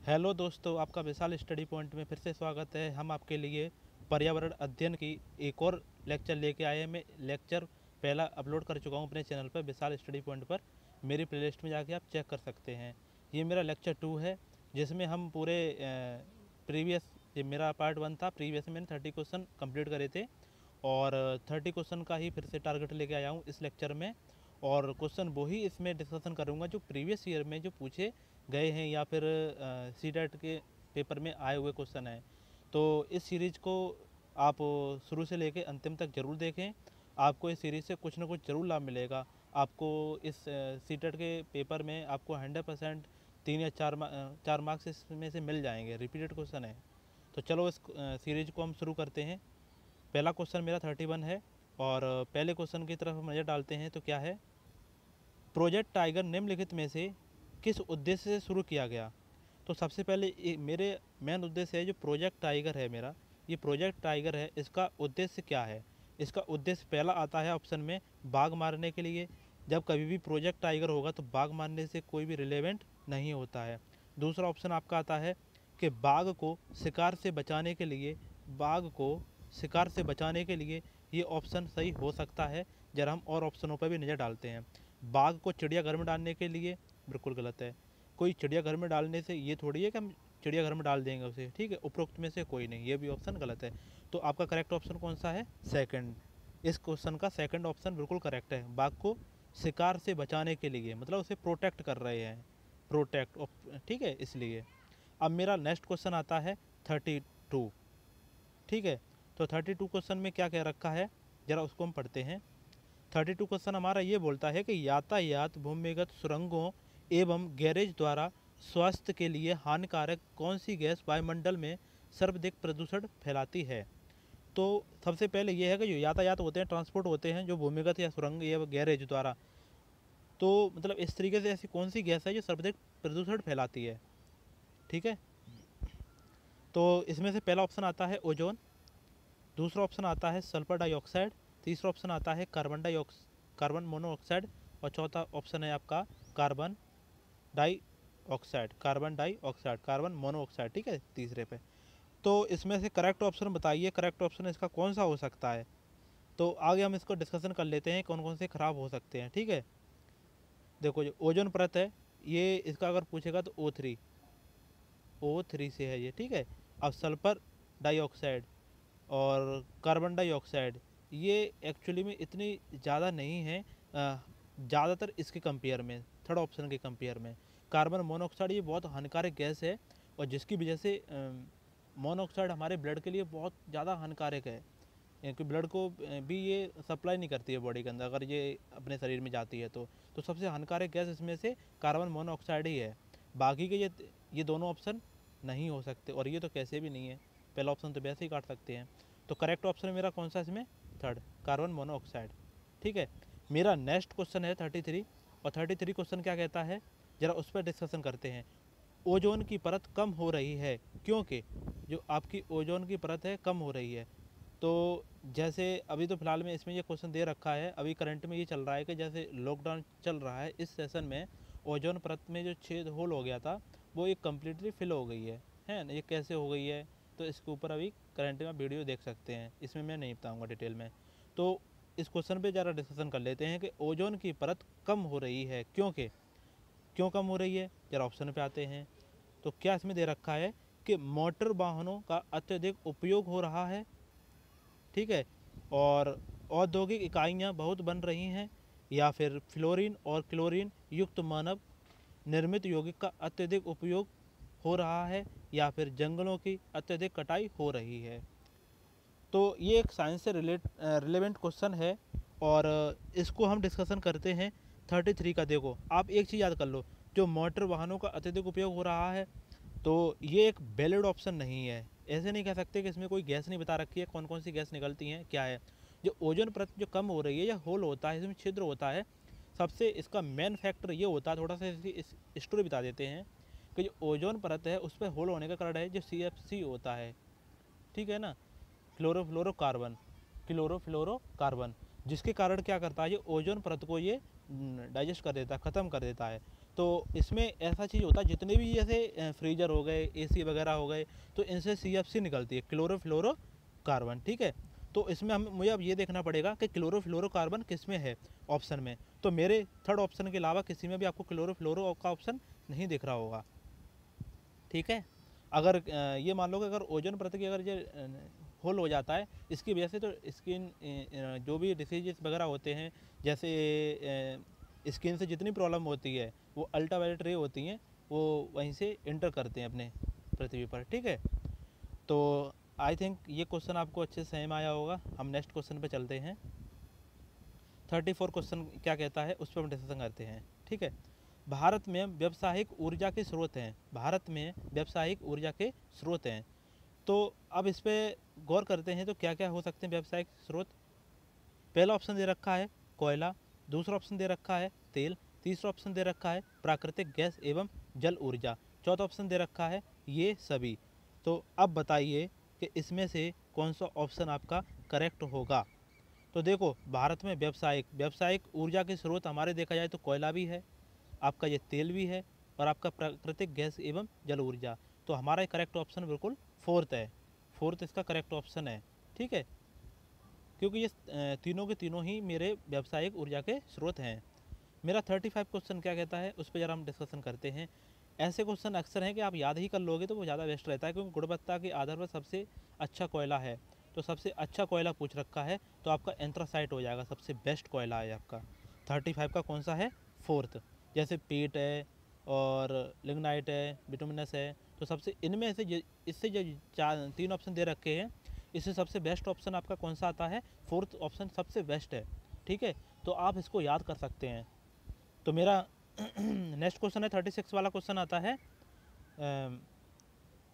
Hello दोस्तों, आपका विशाल study point में फिर से स्वागत है। हम आपके लिए पर्यावरण अध्ययन की एक और लेक्चर लेके आए हैं। मैं लेक्चर पहला अपलोड कर चुका हूं अपने चैनल पर विशाल स्टडी पॉइंट पर। मेरी प्लेलिस्ट में जाके आप चेक कर सकते हैं। ये मेरा लेक्चर 2 है, जिसमें हम पूरे प्रीवियस, ये मेरा पार्ट 1 था। प्रीवियस में मैंने 30 क्वेश्चन कंप्लीट करे थे और 30 क्वेश्चन का ही फिर से टारगेट लेके आया हूँ इस लेक्चर में। और क्वेश्चन वही इसमें डिस्कशन करूँगा जो प्रीवियस ईयर में जो पूछे गए हैं या फिर सीटेट के पेपर में आए हुए क्वेश्चन हैं। तो इस सीरीज़ को आप शुरू से लेकर अंतिम तक ज़रूर देखें। आपको इस सीरीज़ से कुछ ना कुछ ज़रूर लाभ मिलेगा। आपको इस सीटेट के पेपर में आपको 100% 3 या 4 मार्क्स इसमें से मिल जाएंगे। रिपीटेड क्वेश्चन है। तो चलो इस सीरीज को हम शुरू करते हैं। पहला क्वेश्चन मेरा 31 है और पहले क्वेश्चन की तरफ हम नज़र डालते हैं। तो क्या है, प्रोजेक्ट टाइगर निम्नलिखित में से किस उद्देश्य से शुरू किया गया। तो सबसे पहले मेरे मेन उद्देश्य है जो प्रोजेक्ट टाइगर है मेरा, ये प्रोजेक्ट टाइगर है, इसका उद्देश्य क्या है। इसका उद्देश्य पहला आता है ऑप्शन में बाघ मारने के लिए। जब कभी भी प्रोजेक्ट टाइगर होगा तो बाघ मारने से कोई भी रिलेवेंट नहीं होता है। दूसरा ऑप्शन आपका आता है कि बाघ को शिकार से बचाने के लिए, बाघ को शिकार से बचाने के लिए ये ऑप्शन सही हो सकता है। जरा हम और ऑप्शनों पर भी नज़र डालते हैं। बाघ को चिड़ियाघर में डालने के लिए, बिल्कुल गलत है। कोई चिड़ियाघर में डालने से ये थोड़ी है कि हम चिड़ियाघर में डाल देंगे उसे, ठीक है। उपरोक्त में से कोई नहीं, ये भी ऑप्शन गलत है। तो आपका करेक्ट ऑप्शन कौन सा है? सेकंड। इस क्वेश्चन का सेकंड ऑप्शन बिल्कुल करेक्ट है। बाघ को शिकार से बचाने के लिए, मतलब उसे प्रोटेक्ट कर रहे हैं, प्रोटेक्ट, ठीक है, इसलिए। अब मेरा नेक्स्ट क्वेश्चन आता है 32, ठीक है। तो 32 क्वेश्चन में क्या कह रखा है, ज़रा उसको हम पढ़ते हैं। 32 क्वेश्चन हमारा ये बोलता है कि यातायात, भूमिगत सुरंगों एवं गैरेज द्वारा स्वास्थ्य के लिए हानिकारक कौन सी गैस वायुमंडल में सर्वाधिक प्रदूषण फैलाती है। तो सबसे पहले ये है कि जो यातायात होते हैं, ट्रांसपोर्ट होते हैं, जो भूमिगत या सुरंग या गैरेज द्वारा, तो मतलब इस तरीके से ऐसी कौन सी गैस है जो सर्वाधिक प्रदूषण फैलाती है, ठीक है। तो इसमें से पहला ऑप्शन आता है ओजोन, दूसरा ऑप्शन आता है सल्फर डाइऑक्साइड, तीसरा ऑप्शन आता है कार्बन मोनोऑक्साइड और चौथा ऑप्शन है आपका कार्बन डाइऑक्साइड, कार्बन मोनोऑक्साइड, ठीक है, तीसरे पे। तो इसमें से करेक्ट ऑप्शन बताइए, करेक्ट ऑप्शन इसका कौन सा हो सकता है। तो आगे हम इसको डिस्कशन कर लेते हैं कौन कौन से खराब हो सकते हैं, ठीक है। देखो, जो ओजोन परत है, ये इसका अगर पूछेगा तो O3 से है ये, ठीक है। अब सल्फर डाइऑक्साइड और कार्बन डाइऑक्साइड, ये एक्चुअली में इतनी ज़्यादा नहीं है ज़्यादातर इसके कंपेयर में, थर्ड ऑप्शन के कंपेयर में। कार्बन मोनोऑक्साइड ये बहुत हानिकारक गैस है और जिसकी वजह से मोनोऑक्साइड हमारे ब्लड के लिए बहुत ज़्यादा हानिकारक है, क्योंकि ब्लड को भी ये सप्लाई नहीं करती है बॉडी के अंदर, अगर ये अपने शरीर में जाती है तो सबसे हानिकारक गैस इसमें से कार्बन मोनोऑक्साइड ही है। बाकी के ये दोनों ऑप्शन नहीं हो सकते, और ये तो कैसे भी नहीं है। पहला ऑप्शन तो वैसे ही काट सकते हैं। तो करेक्ट ऑप्शन मेरा कौन सा इसमें? थर्ड, कार्बन मोनोऑक्साइड, ठीक है। मेरा नेक्स्ट क्वेश्चन है 33, और 33 क्वेश्चन क्या कहता है, ज़रा उस पर डिस्कशन करते हैं। ओजोन की परत कम हो रही है क्योंकि, जो आपकी ओजोन की परत है कम हो रही है। तो जैसे अभी तो फिलहाल में इसमें ये क्वेश्चन दे रखा है, अभी करंट में ये चल रहा है कि जैसे लॉकडाउन चल रहा है, इस सेशन में ओजोन परत में जो छेद होल हो गया था वो एक कम्प्लीटली फिल हो गई है ना। ये कैसे हो गई है, तो इसके ऊपर अभी करंट में वीडियो देख सकते हैं, इसमें मैं नहीं बताऊँगा डिटेल में। तो इस क्वेश्चन पे ज़रा डिस्कशन कर लेते हैं कि ओजोन की परत कम हो रही है क्योंकि, क्यों कम हो रही है, जरा ऑप्शन पे आते हैं। तो क्या इसमें दे रखा है कि मोटर वाहनों का अत्यधिक उपयोग हो रहा है, ठीक है, और औद्योगिक इकाइयाँ बहुत बन रही हैं, या फिर फ्लोरीन और क्लोरीन युक्त मानव निर्मित यौगिक का अत्यधिक उपयोग हो रहा है, या फिर जंगलों की अत्यधिक कटाई हो रही है। तो ये एक साइंस से रिलेवेंट क्वेश्चन है और इसको हम डिस्कशन करते हैं 33 का। देखो, आप एक चीज़ याद कर लो, जो मोटर वाहनों का अत्यधिक उपयोग हो रहा है, तो ये एक वैलिड ऑप्शन नहीं है। ऐसे नहीं कह सकते कि इसमें कोई गैस नहीं बता रखी है, कौन कौन सी गैस निकलती हैं, क्या है। जो ओजोन परत जो कम हो रही है या होल होता है, इसमें छिद्र होता है, सबसे इसका मेन फैक्टर ये होता है, थोड़ा सा इस स्टोरी बता देते हैं कि जो ओजोन परत है उस पर होल होने का कारण है जो CFC होता है, ठीक है ना, क्लोरोफ्लोरोकार्बन, क्लोरोफ्लोरोकार्बन, जिसके कारण क्या करता है, ये ओजोन परत को ये डाइजेस्ट कर देता है, ख़त्म कर देता है। तो इसमें ऐसा चीज़ होता है, जितने भी जैसे फ्रीजर हो गए, एसी वगैरह हो गए, तो इनसे CFC निकलती है, क्लोरोफ्लोरोकार्बन। ठीक है, तो इसमें हम मुझे अब ये देखना पड़ेगा कि क्लोरोफ्लोरोकार्बन किस में है ऑप्शन में। तो मेरे थर्ड ऑप्शन के अलावा किसी में भी आपको क्लोरोफ्लोरो का ऑप्शन नहीं दिख रहा होगा। ठीक है, अगर ये मान लो कि अगर ओजोन परत की अगर ये होल हो जाता है इसकी वजह से, तो स्किन जो भी डिसीजेस वगैरह होते हैं, जैसे स्किन से जितनी प्रॉब्लम होती है वो अल्ट्रावायलेट रे होती हैं, वो वहीं से इंटर करते हैं अपने पृथ्वी पर। ठीक है, तो आई थिंक ये क्वेश्चन आपको अच्छे से समझ में आया होगा। हम नेक्स्ट क्वेश्चन पे चलते हैं। 34 क्वेश्चन क्या कहता है उस पर हम डिस्कशन करते हैं। ठीक है, भारत में व्यावसायिक ऊर्जा के स्रोत हैं, भारत में व्यावसायिक ऊर्जा के स्रोत हैं। तो अब इस पर गौर करते हैं, तो क्या क्या हो सकते हैं व्यावसायिक स्रोत। पहला ऑप्शन दे रखा है कोयला, दूसरा ऑप्शन दे रखा है तेल, तीसरा ऑप्शन दे रखा है प्राकृतिक गैस एवं जल ऊर्जा, चौथा ऑप्शन दे रखा है ये सभी। तो अब बताइए कि इसमें से कौन सा ऑप्शन आपका करेक्ट होगा। तो देखो, भारत में व्यावसायिक ऊर्जा के स्रोत हमारे देखा जाए तो कोयला भी है, आपका ये तेल भी है, और आपका प्राकृतिक गैस एवं जल ऊर्जा। तो हमारा करेक्ट ऑप्शन बिल्कुल फोर्थ है, फोर्थ इसका करेक्ट ऑप्शन है। ठीक है, क्योंकि ये तीनों के तीनों ही मेरे व्यावसायिक ऊर्जा के स्रोत हैं। मेरा 35 क्वेश्चन क्या कहता है उस पर ज़रा हम डिस्कशन करते हैं। ऐसे क्वेश्चन अक्सर हैं कि आप याद ही कर लोगे तो वो ज़्यादा बेस्ट रहता है, क्योंकि गुणवत्ता के आधार पर सबसे अच्छा कोयला है। तो सबसे अच्छा कोयला पूछ रखा है, तो आपका एंथ्रासाइट हो जाएगा, सबसे बेस्ट कोयला है आपका। 35 का कौन सा है, फोर्थ। जैसे पीट है और लिग्नाइट है, बिटुमिनस है, तो सबसे इनमें से इससे जो चार तीन ऑप्शन दे रखे हैं, इससे सबसे बेस्ट ऑप्शन आपका कौन सा आता है, फोर्थ ऑप्शन सबसे बेस्ट है। ठीक है, तो आप इसको याद कर सकते हैं। तो मेरा नेक्स्ट क्वेश्चन है 36 वाला क्वेश्चन आता है।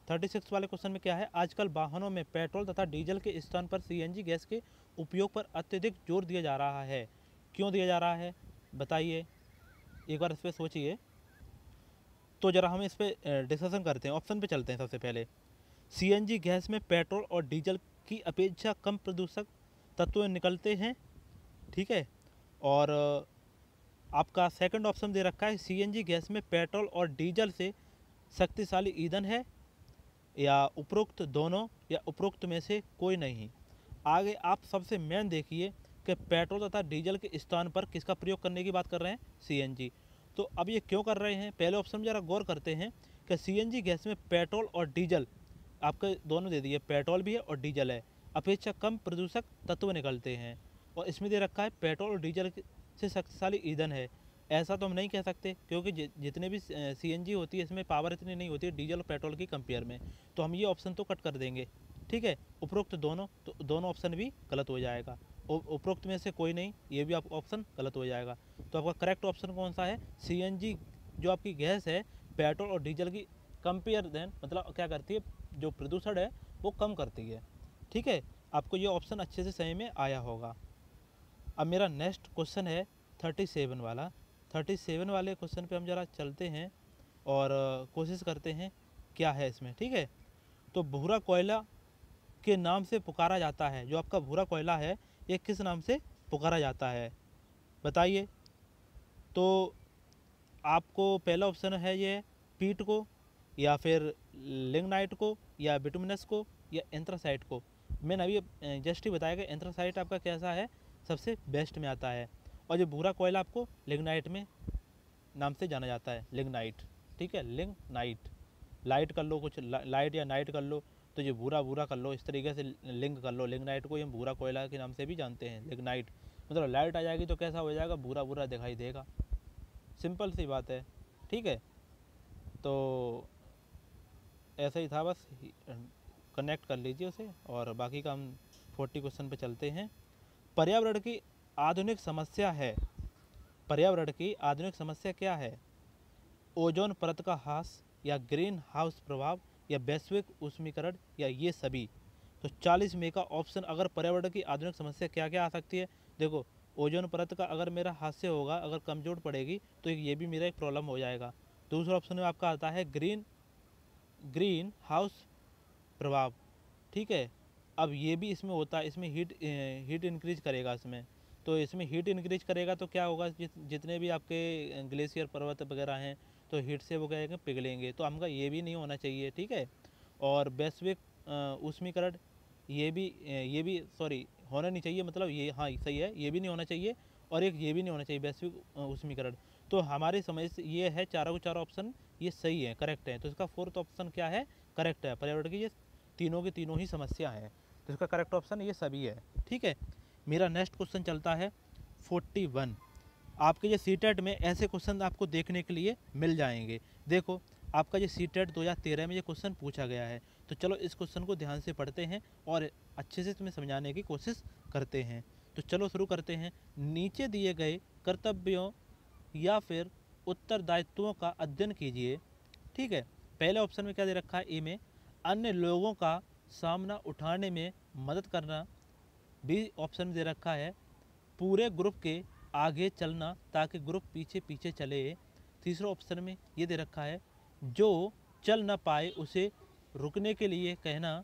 36 वाले क्वेश्चन में क्या है, आजकल वाहनों में पेट्रोल तथा डीजल के स्थान पर CNG गैस के उपयोग पर अत्यधिक जोर दिया जा रहा है। क्यों दिया जा रहा है बताइए, एक बार इस पर सोचिए। तो जरा हम इस पर डिस्कशन करते हैं, ऑप्शन पे चलते हैं। सबसे पहले CNG गैस में पेट्रोल और डीजल की अपेक्षा कम प्रदूषक तत्व निकलते हैं। ठीक है, और आपका सेकंड ऑप्शन दे रखा है CNG गैस में पेट्रोल और डीजल से शक्तिशाली ईंधन है, या उपरोक्त दोनों, या उपरोक्त में से कोई नहीं। आगे आप सबसे मेन देखिए कि पेट्रोल तथा डीजल के स्थान पर किसका प्रयोग करने की बात कर रहे हैं, CNG। तो अब ये क्यों कर रहे हैं, पहले ऑप्शन में ज़रा गौर करते हैं कि CNG गैस में पेट्रोल और डीजल आपके दोनों दे दिए, पेट्रोल भी है और डीजल है, अपेक्षा कम प्रदूषक तत्व निकलते हैं। और इसमें दे रखा है पेट्रोल और डीजल से शक्तिशाली ईंधन है। ऐसा तो हम नहीं कह सकते, क्योंकि जितने भी CNG होती है इसमें पावर इतनी नहीं होती है डीजल और पेट्रोल की कंपेयर में। तो हम ये ऑप्शन तो कट कर देंगे। ठीक है, उपरोक्त दोनों, तो दोनों ऑप्शन भी गलत हो जाएगा। उपरोक्त में से कोई नहीं, ये भी आप ऑप्शन गलत हो जाएगा। तो आपका करेक्ट ऑप्शन कौन सा है, CNG जो आपकी गैस है पेट्रोल और डीजल की कंपेयर देन, मतलब क्या करती है, जो प्रदूषण है वो कम करती है। ठीक है, आपको ये ऑप्शन अच्छे से समझ में आया होगा। अब मेरा नेक्स्ट क्वेश्चन है 37 वाला। 37 वाले क्वेश्चन पे हम ज़रा चलते हैं और कोशिश करते हैं क्या है इसमें। ठीक है, तो भूरा कोयला के नाम से पुकारा जाता है, जो आपका भूरा कोयला है ये किस नाम से पुकारा जाता है बताइए। तो आपको पहला ऑप्शन है ये पीट को, या फिर लिग्नाइट को, या बिटुमिनस को, या एंथ्रासाइट को। मैंने अभी जस्ट ही बताया कि एंथ्रासाइट आपका कैसा है, सबसे बेस्ट में आता है। और जो भूरा कोयला आपको लिग्नाइट में नाम से जाना जाता है, लिग्नाइट। ठीक है, लिग्नाइट, लाइट कर लो, कुछ लाइट या नाइट कर लो, तो ये भूरा भूरा कर लो, इस तरीके से लिंक कर लो। लिग्नाइट को हम भूरा कोयला के नाम से भी जानते हैं, लिग्नाइट। मतलब लाइट आ जाएगी तो कैसा हो जाएगा, भूरा भूरा दिखाई देगा, सिंपल सी बात है। ठीक है, तो ऐसा ही था, बस कनेक्ट कर लीजिए उसे, और बाकी का हम 40 क्वेश्चन पे चलते हैं। पर्यावरण की आधुनिक समस्या है, पर्यावरण की आधुनिक समस्या क्या है, ओजोन परत का ह्रास, या ग्रीन हाउस प्रभाव, या वैश्विक उष्मीकरण, या ये सभी। तो 40 में का ऑप्शन, अगर पर्यावरण की आधुनिक समस्या क्या क्या आ सकती है, देखो ओजोन परत का अगर मेरा हास्य होगा, अगर कमजोर पड़ेगी तो ये भी मेरा एक प्रॉब्लम हो जाएगा। दूसरा ऑप्शन में आपका आता है ग्रीन हाउस प्रभाव। ठीक है, अब ये भी इसमें होता है, इसमें हीट इंक्रीज करेगा इसमें। तो इसमें हीट इंक्रीज करेगा तो क्या होगा, जितने भी आपके ग्लेशियर पर्वत वगैरह हैं तो हीट से वो क्या है पिघलेंगे, तो हमका ये भी नहीं होना चाहिए, ठीक है। और वैश्विक ऊष्मीकरण ये भी सॉरी होना नहीं चाहिए, मतलब ये हाँ सही है, ये भी नहीं होना चाहिए और एक ये भी नहीं होना चाहिए वैश्विक ऊष्मीकरण। तो हमारी समझ से ये है चारों के चारों ऑप्शन ये सही है, करेक्ट है। तो इसका फोर्थ ऑप्शन क्या है, करेक्ट है। पर्यावरण की ये तीनों की तीनों ही समस्या हैं, तो इसका करेक्ट ऑप्शन ये सभी है, ठीक है। मेरा नेक्स्ट क्वेश्चन चलता है 41। आपके ये सीटेट में ऐसे क्वेश्चन आपको देखने के लिए मिल जाएंगे। देखो आपका ये सीटेट 2013 में ये क्वेश्चन पूछा गया है, तो चलो इस क्वेश्चन को ध्यान से पढ़ते हैं और अच्छे से तुम्हें समझाने की कोशिश करते हैं। तो चलो शुरू करते हैं। नीचे दिए गए कर्तव्यों या फिर उत्तरदायित्वों का अध्ययन कीजिए, ठीक है। पहले ऑप्शन में क्या दे रखा है, ए में अन्य लोगों का सामना उठाने में मदद करना। बी ऑप्शन में दे रखा है पूरे ग्रुप के आगे चलना ताकि ग्रुप पीछे पीछे चले। तीसरा ऑप्शन में ये दे रखा है जो चल ना पाए उसे रुकने के लिए कहना।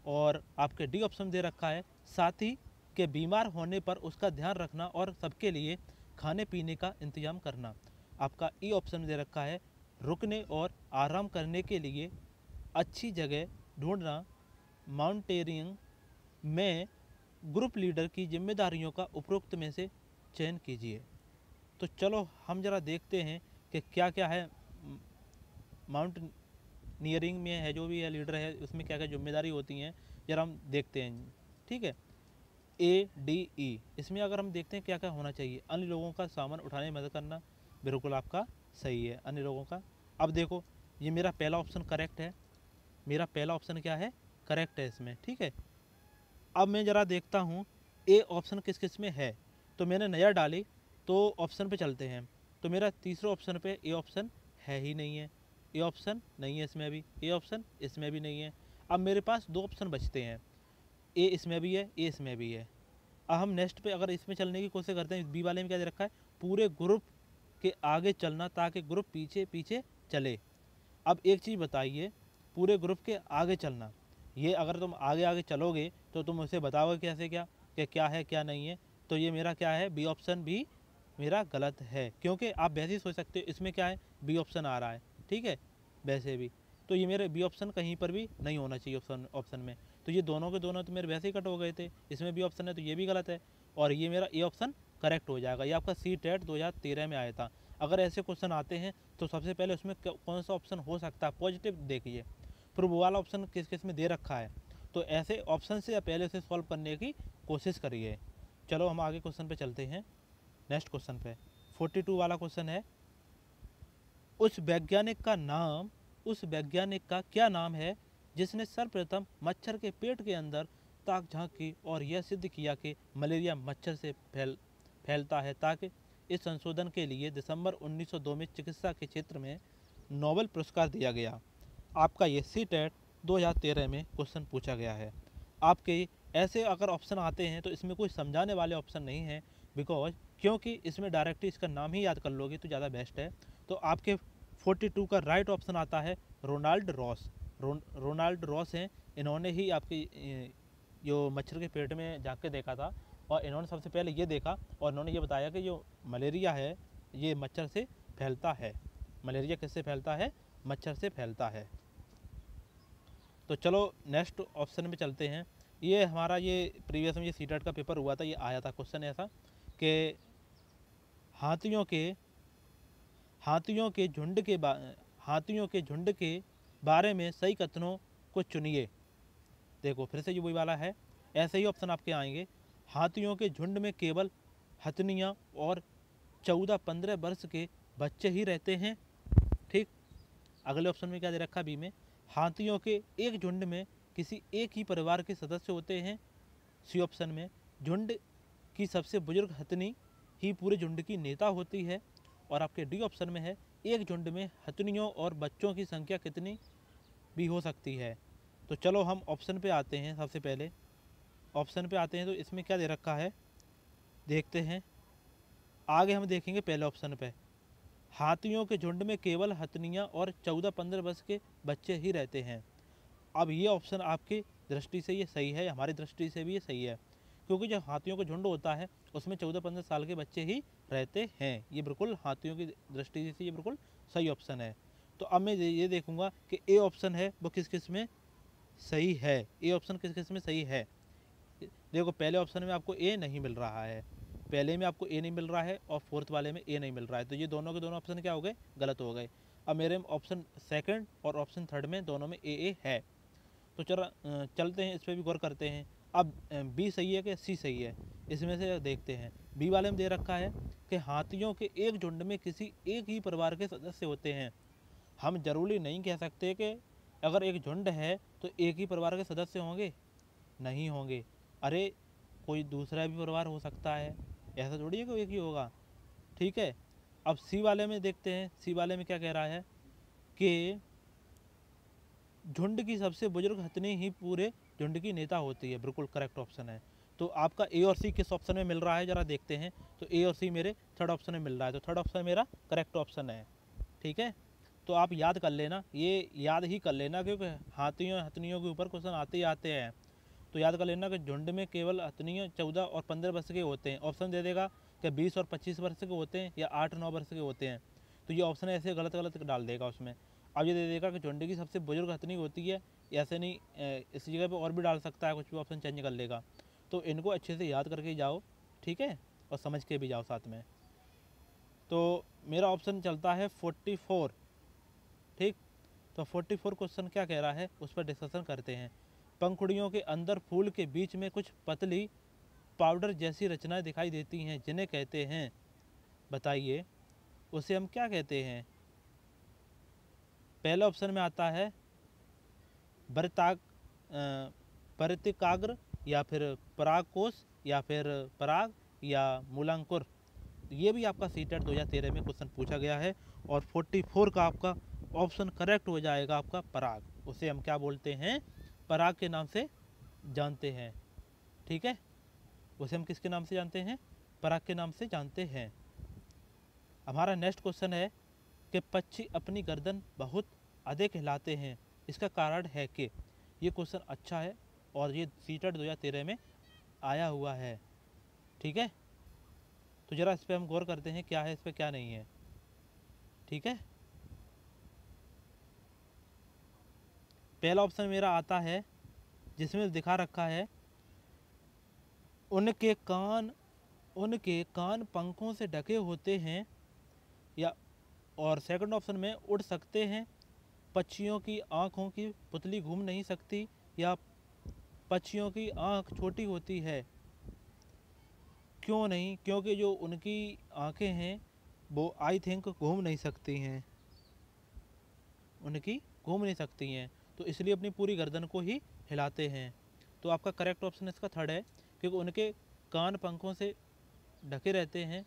और आपके डी ऑप्शन दे रखा है साथी के बीमार होने पर उसका ध्यान रखना और सबके लिए खाने पीने का इंतजाम करना। आपका ई ऑप्शन दे रखा है रुकने और आराम करने के लिए अच्छी जगह ढूंढना। माउंटेनियरिंग में ग्रुप लीडर की जिम्मेदारियों का उपरोक्त में से चयन कीजिए। तो चलो हम जरा देखते हैं कि क्या क्या है माउंटेनियरिंग में है, जो भी है लीडर है उसमें क्या क्या जिम्मेदारी होती हैं, जरा हम देखते हैं, ठीक है। ADE इसमें अगर हम देखते हैं क्या क्या होना चाहिए, अन्य लोगों का सामान उठाने में मदद करना, बिल्कुल आपका सही है, अन्य लोगों का। अब देखो ये मेरा पहला ऑप्शन करेक्ट है, मेरा पहला ऑप्शन क्या है, करेक्ट है इसमें, ठीक है। अब मैं ज़रा देखता हूँ ए ऑप्शन किस किस में है, तो मैंने नज़र डाली तो ऑप्शन पे चलते हैं। तो मेरा तीसरे ऑप्शन पे ए ऑप्शन है ही नहीं है, ए ऑप्शन नहीं है इसमें भी, ए ऑप्शन इसमें भी नहीं है। अब मेरे पास दो ऑप्शन बचते हैं, ए इसमें भी है, ए इसमें भी है। अब हम नेक्स्ट पे अगर इसमें चलने की कोशिश करते हैं, बी वाले में क्या दे रखा है पूरे ग्रुप के आगे चलना ताकि ग्रुप पीछे पीछे चले। अब एक चीज़ बताइए, पूरे ग्रुप के आगे चलना, ये अगर तुम आगे आगे चलोगे तो तुम उसे बताओगे कैसे क्या कि क्या है क्या नहीं है। तो ये मेरा क्या है, बी ऑप्शन भी मेरा गलत है, क्योंकि आप वैसे ही सोच सकते हो इसमें क्या है बी ऑप्शन आ रहा है, ठीक है वैसे भी। तो ये मेरे बी ऑप्शन कहीं पर भी नहीं होना चाहिए ऑप्शन में। तो ये दोनों के दोनों तो मेरे वैसे ही कट हो गए थे, इसमें बी ऑप्शन है तो ये भी गलत है, और ये मेरा ए ऑप्शन करेक्ट हो जाएगा। ये आपका सी टेट 2013 में आया था। अगर ऐसे क्वेश्चन आते हैं तो सबसे पहले उसमें कौन सा ऑप्शन हो सकता है पॉजिटिव देखिए, फिर वो वाला ऑप्शन किस किस में दे रखा है, तो ऐसे ऑप्शन से पहले से सॉल्व करने की कोशिश करिए। चलो हम आगे क्वेश्चन पे चलते हैं, नेक्स्ट क्वेश्चन पे 42 वाला क्वेश्चन है, उस वैज्ञानिक का क्या नाम है जिसने सर्वप्रथम मच्छर के पेट के अंदर ताक झांकी और यह सिद्ध किया कि मलेरिया मच्छर से फैलता है, ताकि इस संशोधन के लिए दिसंबर 1902 में चिकित्सा के क्षेत्र में नोबेल पुरस्कार दिया गया। आपका ये सी टेट 2013 में क्वेश्चन पूछा गया है। आपके ऐसे अगर ऑप्शन आते हैं तो इसमें कोई समझाने वाले ऑप्शन नहीं है, क्योंकि इसमें डायरेक्टली इसका नाम ही याद कर लोगे तो ज़्यादा बेस्ट है। तो आपके 42 का राइट ऑप्शन आता है रोनाल्ड रॉस। रोनाल्ड रॉस हैं, इन्होंने ही आपकी जो मच्छर के पेट में झाँक के देखा था, और इन्होंने सबसे पहले ये देखा और इन्होंने ये बताया कि जो मलेरिया है ये मच्छर से फैलता है। मलेरिया किससे फैलता है, मच्छर से फैलता है। तो चलो नेक्स्ट ऑप्शन में चलते हैं। ये हमारा ये प्रीवियस में ये सीटेट का पेपर हुआ था, ये आया था क्वेश्चन ऐसा कि हाथियों के झुंड के बारे में सही कथनों को चुनिए। देखो फिर से ये वही वाला है, ऐसे ही ऑप्शन आपके आएंगे। हाथियों के झुंड में केवल हथनियाँ और 14-15 वर्ष के बच्चे ही रहते हैं, ठीक। अगले ऑप्शन में क्या दे रखा बी में, हाथियों के एक झुंड में किसी एक ही परिवार के सदस्य होते हैं। सी ऑप्शन में झुंड की सबसे बुजुर्ग हथनी ही पूरे झुंड की नेता होती है। और आपके डी ऑप्शन में है एक झुंड में हथनियों और बच्चों की संख्या कितनी भी हो सकती है। तो चलो हम ऑप्शन पे आते हैं, सबसे पहले ऑप्शन पे आते हैं। तो इसमें क्या दे रखा है देखते हैं, आगे हम देखेंगे पहले ऑप्शन पे, हाथियों के झुंड में केवल हथनियाँ और 14-15 वर्ष के बच्चे ही रहते हैं। अब ये ऑप्शन आपकी दृष्टि से ये सही है, हमारी दृष्टि से भी ये सही है, क्योंकि जो हाथियों का झुंड होता है उसमें 14-15 साल के बच्चे ही रहते हैं। ये बिल्कुल हाथियों की दृष्टि से ये बिल्कुल सही ऑप्शन है। तो अब मैं ये देखूंगा कि ए ऑप्शन है वो किस किस में सही है। ए ऑप्शन किस किस में सही है। देखो पहले ऑप्शन में आपको ए नहीं मिल रहा है, पहले में आपको ए नहीं मिल रहा है और फोर्थ वाले में ए नहीं मिल रहा है, तो ये दोनों के दोनों ऑप्शन क्या हो गए, गलत हो गए। अब मेरे ऑप्शन सेकंड और ऑप्शन थर्ड में दोनों में ए है। तो चलते हैं, इस पर भी गौर करते हैं। अब बी सही है कि सी सही है, इसमें से देखते हैं। बी वाले में दे रखा है कि हाथियों के एक झुंड में किसी एक ही परिवार के सदस्य होते हैं। हम जरूरी नहीं कह सकते कि अगर एक झुंड है तो एक ही परिवार के सदस्य होंगे, नहीं होंगे। अरे कोई दूसरा भी परिवार हो सकता है, ऐसा थोड़ी है कि एक ही होगा। ठीक है। अब सी वाले में देखते हैं, सी वाले में क्या कह रहा है कि झुंड की सबसे बुजुर्ग हथनी ही पूरे झुंड की नेता होती है। बिल्कुल करेक्ट ऑप्शन है। तो आपका ए और सी किस ऑप्शन में मिल रहा है जरा देखते हैं। तो ए और सी मेरे थर्ड ऑप्शन में मिल रहा है, तो थर्ड ऑप्शन मेरा करेक्ट ऑप्शन है। ठीक है। तो आप याद कर लेना, ये याद ही कर लेना, क्योंकि हाथियों हथनियों के ऊपर क्वेश्चन आते ही आते हैं। तो याद कर लेना कि झुंड में केवल हथनियों 14 और 15 वर्ष के होते हैं। ऑप्शन दे देगा कि 20 और 25 वर्ष के होते हैं या 8-9 वर्ष के होते हैं, तो ये ऑप्शन ऐसे गलत गलत डाल देगा उसमें। अब ये दे देगा कि झुंड की सबसे बुजुर्ग हथनी होती है, ऐसे नहीं, इस जगह पे और भी डाल सकता है, कुछ भी ऑप्शन चेंज कर लेगा। तो इनको अच्छे से याद करके जाओ, ठीक है, और समझ के भी जाओ साथ में। तो मेरा ऑप्शन चलता है 44। ठीक। तो 44 क्वेश्चन क्या कह रहा है उस पर डिस्कशन करते हैं। पंखुड़ियों के अंदर फूल के बीच में कुछ पतली पाउडर जैसी रचनाएं दिखाई देती हैं, जिन्हें कहते हैं, बताइए उसे हम क्या कहते हैं। पहले ऑप्शन में आता है बरताग परितिकाग्र, या फिर परागकोश, या फिर पराग, या मूलांकुर। ये भी आपका सीटेट 2013 में क्वेश्चन पूछा गया है। और 44 का आपका ऑप्शन करेक्ट हो जाएगा आपका पराग। उसे हम क्या बोलते हैं, पराग के नाम से जानते हैं। ठीक है। उसे हम किसके नाम से जानते हैं, पराग के नाम से जानते हैं। हमारा नेक्स्ट क्वेश्चन है कि पक्षी अपनी गर्दन बहुत अधिक हिलाते हैं, इसका कारण है कि। ये क्वेश्चन अच्छा है और ये सीटेट 2013 में आया हुआ है। ठीक है। तो जरा इस पर हम गौर करते हैं क्या है इस पर क्या नहीं है। ठीक है। पहला ऑप्शन मेरा आता है जिसमें दिखा रखा है उनके कान पंखों से ढके होते हैं, या और सेकंड ऑप्शन में उड़ सकते हैं, पक्षियों की आँखों की पुतली घूम नहीं सकती, या पक्षियों की आँख छोटी होती है। क्यों नहीं, क्योंकि जो उनकी आँखें हैं वो आई थिंक घूम नहीं सकती हैं, उनकी घूम नहीं सकती हैं, तो इसलिए अपनी पूरी गर्दन को ही हिलाते हैं। तो आपका करेक्ट ऑप्शन इसका थर्ड है, क्योंकि उनके कान पंखों से ढके रहते हैं।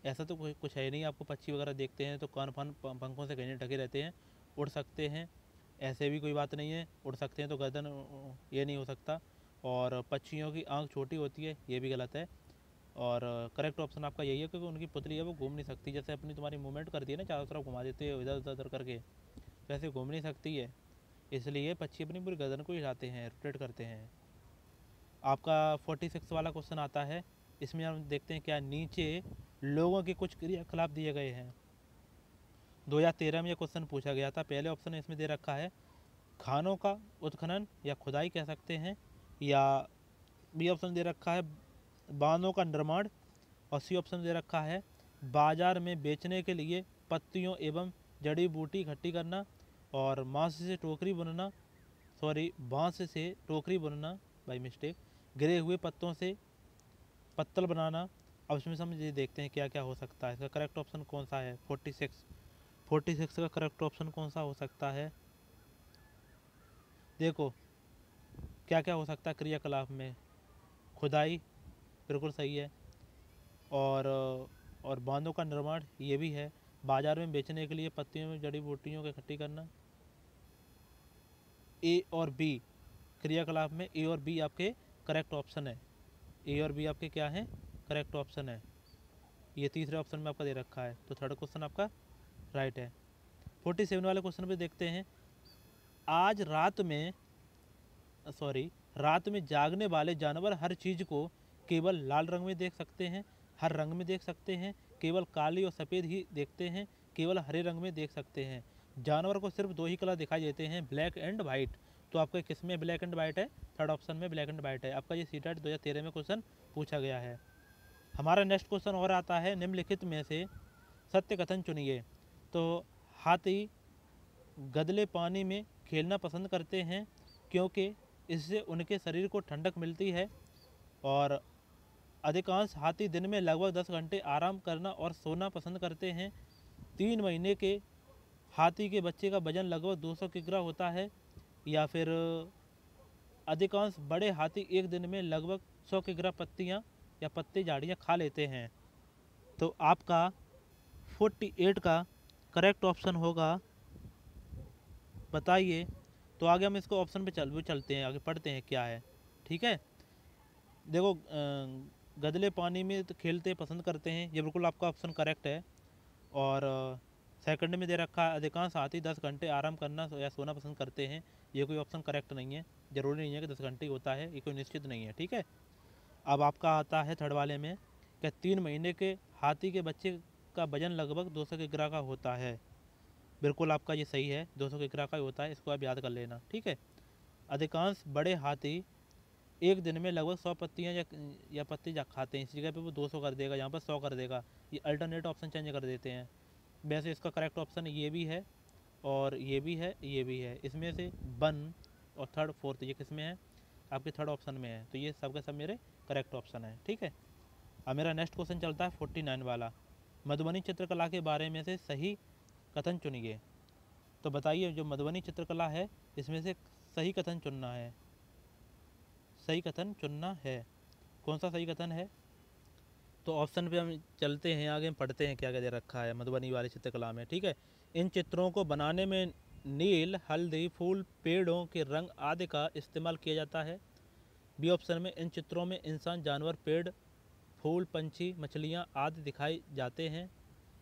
ऐसा तो कुछ है नहीं, आपको पक्षी वगैरह देखते हैं तो कान पंखों से कहीं ढके रहते हैं। उड़ सकते हैं ऐसे भी कोई बात नहीं है, उड़ सकते हैं तो गर्दन ये नहीं हो सकता। और पक्षियों की आँख छोटी होती है, ये भी गलत है। और करेक्ट ऑप्शन आपका यही है, क्योंकि उनकी पुतली है वो घूम नहीं सकती। जैसे अपनी तुम्हारी मूवमेंट करती है ना, चारों तरफ घुमा देती है इधर उधर करके, वैसे घूम नहीं सकती है, इसलिए पक्षी अपनी पूरी गर्दन को हिलाते हैं, रोटेट करते हैं। आपका 46 वाला क्वेश्चन आता है। इसमें हम देखते हैं क्या नीचे लोगों के कुछ क्रियाकलाप दिए गए हैं। 2013 में यह क्वेश्चन पूछा गया था। पहले ऑप्शन इसमें दे रखा है खानों का उत्खनन या खुदाई कह सकते हैं, या बी ऑप्शन दे रखा है बांधों का निर्माण, और सी ऑप्शन दे रखा है बाजार में बेचने के लिए पत्तियों एवं जड़ी बूटी इकट्ठी करना, और बांस से टोकरी बुनना बाई मिस्टेक, गिरे हुए पत्तों से पत्तल बनाना। अब इसमें समझिए देखते हैं क्या क्या हो सकता है। इसका करेक्ट ऑप्शन कौन सा है। 46 का करेक्ट ऑप्शन कौन सा हो सकता है। देखो क्या क्या हो सकता है क्रियाकलाप में। खुदाई बिल्कुल सही है, और बांधों का निर्माण ये भी है, बाजार में बेचने के लिए पत्तियों में जड़ी बूटियों को इकट्ठी करना। ए और बी क्रियाकलाप में ए और बी आपके करेक्ट ऑप्शन है। ए और बी आपके क्या हैं, करेक्ट ऑप्शन है। ये तीसरे ऑप्शन में आपका दे रखा है, तो थर्ड क्वेश्चन आपका राइट है। 47 वाले क्वेश्चन पे देखते हैं। आज रात में जागने वाले जानवर हर चीज़ को केवल लाल रंग में देख सकते हैं, हर रंग में देख सकते हैं, केवल काली और सफ़ेद ही देखते हैं, केवल हरे रंग में देख सकते हैं। जानवर को सिर्फ 2 ही कलर दिखाई देते हैं, ब्लैक एंड वाइट। तो आपका किस में ब्लैक एंड वाइट है? थर्ड ऑप्शन में ब्लैक एंड वाइट है। आपका ये सीटेट 2013 में क्वेश्चन पूछा गया है। हमारा नेक्स्ट क्वेश्चन और आता है, निम्नलिखित में से सत्य कथन चुनिए। तो हाथी गदले पानी में खेलना पसंद करते हैं क्योंकि इससे उनके शरीर को ठंडक मिलती है, और अधिकांश हाथी दिन में लगभग 10 घंटे आराम करना और सोना पसंद करते हैं। 3 महीने के हाथी के बच्चे का वजन लगभग 200 किलोग्राम होता है, या फिर अधिकांश बड़े हाथी एक दिन में लगभग 100 किलोग्राम पत्तियाँ या पत्ते झाड़ियाँ खा लेते हैं। तो आपका 48 का करेक्ट ऑप्शन होगा, बताइए। तो आगे हम इसको ऑप्शन पे चलते हैं, आगे पढ़ते हैं क्या है। ठीक है, देखो गदले पानी में तो खेलते पसंद करते हैं, ये बिल्कुल आपका ऑप्शन करेक्ट है। और सेकंड में दे रखा है, अधिकांश हाथी 10 घंटे आराम करना या सोना पसंद करते हैं। ये कोई ऑप्शन करेक्ट नहीं है, ज़रूरी नहीं है कि 10 घंटे होता है, ये कोई निश्चित नहीं है। ठीक है, अब आपका आता है थर्ड वाले में कि 3 महीने के हाथी के बच्चे का वजन लगभग 200 किलोग्राम का होता है। बिल्कुल आपका ये सही है, 200 किलोग्राम का ही होता है, इसको आप याद कर लेना। ठीक है, अधिकांश बड़े हाथी एक दिन में लगभग 100 पत्तियाँ या पत्ती खाते हैं, इस जगह पे वो 200 कर देगा, यहाँ पर 100 कर देगा। ये अल्टरनेट ऑप्शन चेंज कर देते हैं। वैसे इसका करेक्ट ऑप्शन ये भी है और ये भी है, ये भी है। इसमें से 1 और थर्ड फोर्थ ये किस में है? आपके थर्ड ऑप्शन में है। तो ये सब के सब मेरे करेक्ट ऑप्शन है। ठीक है, अब मेरा नेक्स्ट क्वेश्चन चलता है 49 वाला, मधुबनी चित्रकला के बारे में से सही कथन चुनिए। तो बताइए, जो मधुबनी चित्रकला है इसमें से सही कथन चुनना है, सही कथन चुनना है। कौन सा सही कथन है? तो ऑप्शन पे हम चलते हैं, आगे हम पढ़ते हैं क्या क्या दे रखा है मधुबनी वाली चित्रकला में। ठीक है, इन चित्रों को बनाने में नील, हल्दी, फूल, पेड़ों के रंग आदि का इस्तेमाल किया जाता है। बी ऑप्शन में इन चित्रों में इंसान, जानवर, पेड़, फूल, पंछी, मछलियाँ आदि दिखाई जाते हैं।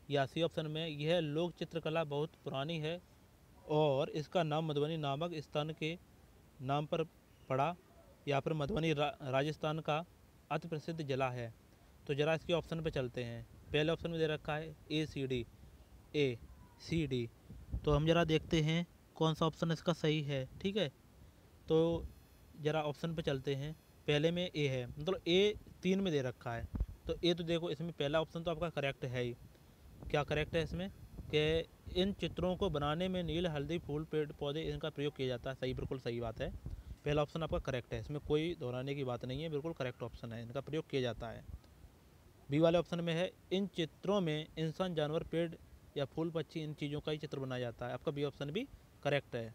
या सी ऑप्शन में यह लोक चित्रकला बहुत पुरानी है और इसका नाम मधुबनी नामक स्थान के नाम पर पड़ा, या फिर मधुबनी राजस्थान का अति प्रसिद्ध जिला है। तो ज़रा इसके ऑप्शन पे चलते हैं। पहले ऑप्शन में दे रखा है ए सी डी। तो हम ज़रा देखते हैं कौन सा ऑप्शन इसका सही है। ठीक है, तो ज़रा ऑप्शन पे चलते हैं। पहले में ए है, मतलब ए 3 में दे रखा है। तो ए तो देखो, इसमें पहला ऑप्शन तो आपका करेक्ट है ही। क्या करेक्ट है इसमें कि इन चित्रों को बनाने में नील, हल्दी, फूल, पेड़ पौधे इनका प्रयोग किया जाता है। सही, बिल्कुल सही बात है। पहला ऑप्शन आपका करेक्ट है, इसमें कोई दोहराने की बात नहीं है, बिल्कुल करेक्ट ऑप्शन है, इनका प्रयोग किया जाता है। बी वाले ऑप्शन में है इन चित्रों में इंसान, जानवर, पेड़ या फूल, पक्षी, इन चीज़ों का ही चित्र बनाया जाता है। आपका बी ऑप्शन भी करेक्ट है।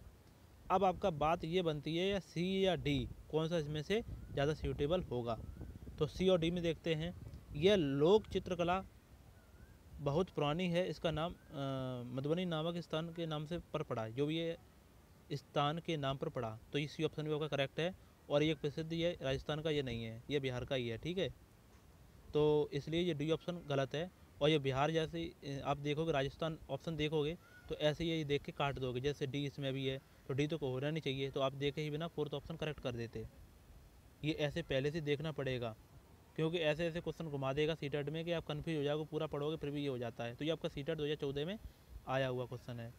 अब आपका बात ये बनती है, या सी या डी, कौन सा इसमें से ज़्यादा सूटेबल होगा। तो सी और डी में देखते हैं। यह लोक चित्रकला बहुत पुरानी है, इसका नाम मधुबनी नामक स्थान के नाम से पर पड़ा है, जो भी ये स्थान के नाम पर पड़ा। तो ये सी ऑप्शन भी आपका करेक्ट है। और ये प्रसिद्ध, ये राजस्थान का ये नहीं है, ये बिहार का ही है। ठीक है, तो इसलिए ये डी ऑप्शन गलत है। और ये बिहार जैसे आप देखोगे, राजस्थान ऑप्शन देखोगे तो ऐसे ये देख के काट दोगे, जैसे डी इसमें भी है, तो डी तो होना नहीं चाहिए, तो आप देखे ही बिना फोर्थ ऑप्शन करेक्ट कर देते। ये ऐसे पहले से देखना पड़ेगा, क्योंकि ऐसे ऐसे क्वेश्चन घुमा देगा सीटेट में कि आप कन्फ्यूज हो जाओगे, पूरा पढ़ोगे फिर भी ये हो जाता है। तो ये आपका सीटेट 2014 में आया हुआ क्वेश्चन है।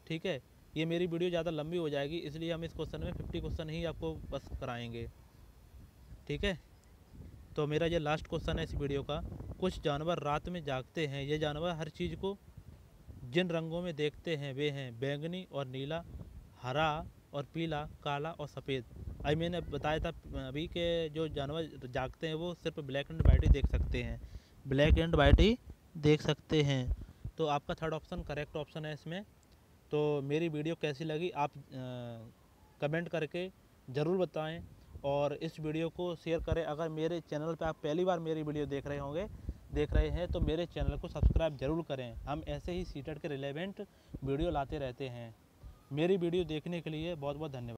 ठीक है, ये मेरी वीडियो ज़्यादा लंबी हो जाएगी, इसलिए हम इस क्वेश्चन में 50 क्वेश्चन ही आपको बस कराएंगे। ठीक है, तो मेरा ये लास्ट क्वेश्चन है इस वीडियो का। कुछ जानवर रात में जागते हैं, ये जानवर हर चीज़ को जिन रंगों में देखते हैं वे हैं बैंगनी और नीला, हरा और पीला, काला और सफ़ेद। अभी मैंने बताया था अभी कि जो जानवर जागते हैं वो सिर्फ ब्लैक एंड वाइट ही देख सकते हैं, ब्लैक एंड वाइट ही देख सकते हैं। तो आपका थर्ड ऑप्शन करेक्ट ऑप्शन है इसमें। तो मेरी वीडियो कैसी लगी आप कमेंट करके ज़रूर बताएं, और इस वीडियो को शेयर करें। अगर मेरे चैनल पे आप पहली बार मेरी वीडियो देख रहे हैं तो मेरे चैनल को सब्सक्राइब जरूर करें। हम ऐसे ही सीटेट के रिलेवेंट वीडियो लाते रहते हैं। मेरी वीडियो देखने के लिए बहुत बहुत धन्यवाद।